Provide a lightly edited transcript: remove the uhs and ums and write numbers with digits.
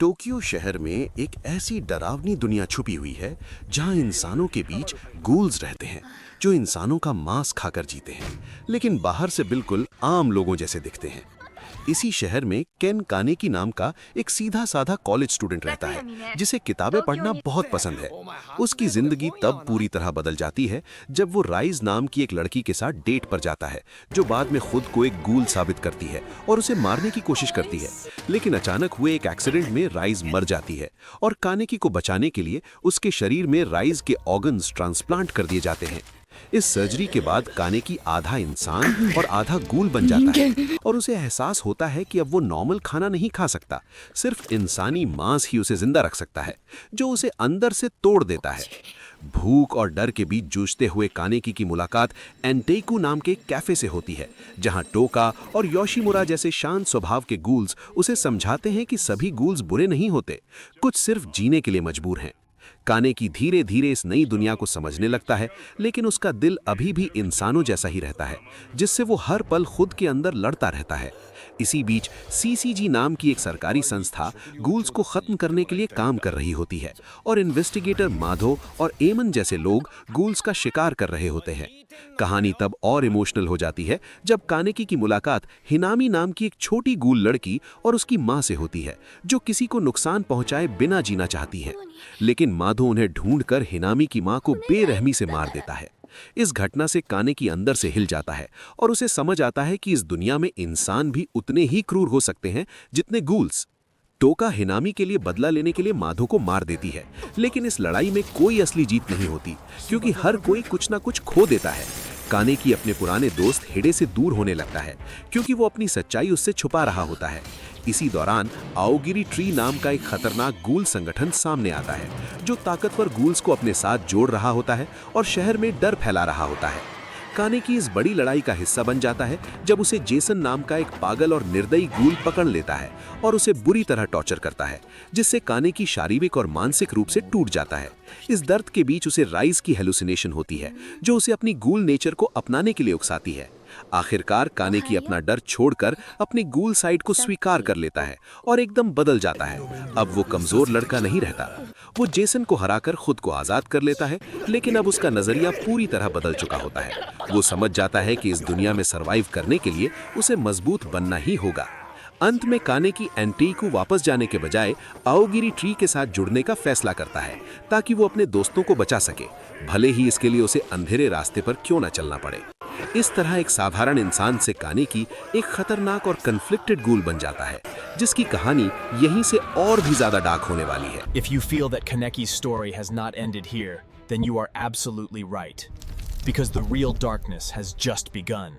Tokyo शहर में एक ऐसी डरावनी दुनिया छुपी हुई है जहां इंसानों के बीच गूल्स रहते हैं जो इंसानों का मांस खाकर जीते हैं, लेकिन बाहर से बिल्कुल आम लोगों जैसे दिखते हैं। इसी शहर में केन कानेकी नाम का एक सीधा साधा कॉलेज स्टूडेंट रहता है जिसे किताबें पढ़ना बहुत पसंद है। उसकी जिंदगी तब पूरी तरह बदल जाती है जब वो राइज नाम की एक लड़की के साथ डेट पर जाता है जो बाद में खुद को एक गूल साबित करती है और उसे मारने की कोशिश करती है। लेकिन अचानक हुए एक एक्सीडेंट में राइज मर जाती है और कानेकी को बचाने के लिए उसके शरीर में राइज के ऑर्गन्स ट्रांसप्लांट कर दिए जाते हैं। इस सर्जरी के बाद कानेकी आधा इंसान और आधा गूल बन जाता है और उसे एहसास होता है कि अब वो नॉर्मल खाना नहीं खा सकता, सिर्फ इंसानी मांस ही उसे जिंदा रख सकता है जो उसे अंदर से तोड़ देता है। भूख और डर के बीच जूझते हुए कानेकी की मुलाकात एंटेकू नाम के एक कैफे से होती है जहां टोका और योशिमुरा जैसे शांत स्वभाव के गूल्स उसे समझाते हैं कि सभी गूल्स बुरे नहीं होते, कुछ सिर्फ जीने के लिए मजबूर हैं। कानेकी धीरे धीरे इस नई दुनिया को समझने लगता है, लेकिन उसका दिल अभी भी इंसानों जैसा ही रहता है जिससे वो हर पल खुद के अंदर लड़ता रहता है। इसी बीच सीसीजी नाम की एक सरकारी संस्था गूल्स को खत्म करने के लिए काम कर रही होती है और इन्वेस्टिगेटर माधो और एमन जैसे लोग गूल्स का शिकार कर रहे होते हैं। कहानी तब और इमोशनल हो जाती है जब कानेकी की मुलाकात हिनामी नाम की एक छोटी गूल लड़की और उसकी मां से होती है जो किसी को नुकसान पहुंचाए बिना जीना चाहती है, लेकिन माधो उन्हें ढूंढकर हिनामी की मां को बेरहमी से मार देता है। इस घटना से कानेकी अंदर से हिल जाता है और उसे समझ आता है कि इस दुनिया में इंसान भी उतने ही क्रूर हो सकते हैं जितने गूल्स। टोका हिनामी के लिए बदला लेने के लिए माधो को मार देती है, लेकिन इस लड़ाई में कोई असली जीत नहीं होती क्योंकि हर कोई कुछ ना कुछ खो देता है। कानेकी अपने पुराने दोस्त हिडे से दूर होने लगता है क्योंकि वो अपनी सच्चाई उससे छुपा रहा होता है। इसी दौरान आओगिरी ट्री नाम का एक खतरनाक गूल संगठन सामने आता है जो ताकतवर गूल्स को अपने साथ जोड़ रहा होता है और शहर में डर फैला रहा होता है। कानेकी इस बड़ी लड़ाई का हिस्सा बन जाता है जब उसे जेसन नाम का एक पागल और निर्दयी गूल पकड़ लेता है और उसे बुरी तरह टॉर्चर करता है, जिससे कानेकी शारीरिक और मानसिक रूप से टूट जाता है। इस दर्द के बीच उसे राइज की हेलुसिनेशन होती है जो उसे अपनी गूल नेचर को अपनाने के लिए उकसाती है। आखिरकार कानेकी अपना डर छोड़कर अपनी गूल साइड को स्वीकार कर लेता है और एकदम बदल जाता है। अब वो कमजोर लड़का नहीं रहता, वो जेसन को हराकर खुद को आजाद कर लेता है, लेकिन अब उसका नजरिया पूरी तरह बदल चुका होता है। वो समझ जाता है कि इस दुनिया में सरवाइव करने के लिए उसे मजबूत बनना ही होगा। अंत में कानेकी एंटेकू वापस जाने के बजाय आओगिरी ट्री के साथ जुड़ने का फैसला करता है ताकि वो अपने दोस्तों को बचा सके, भले ही इसके लिए उसे अंधेरे रास्ते पर क्यों न चलना पड़े। इस तरह एक साधारण इंसान से कानेकी एक खतरनाक और कन्फ्लिक्टेड गूल बन जाता है जिसकी कहानी यहीं से और भी ज्यादा डार्क होने वाली है। If you feel that Kaneki's story has not ended here, then you are absolutely right, because the real darkness has just begun.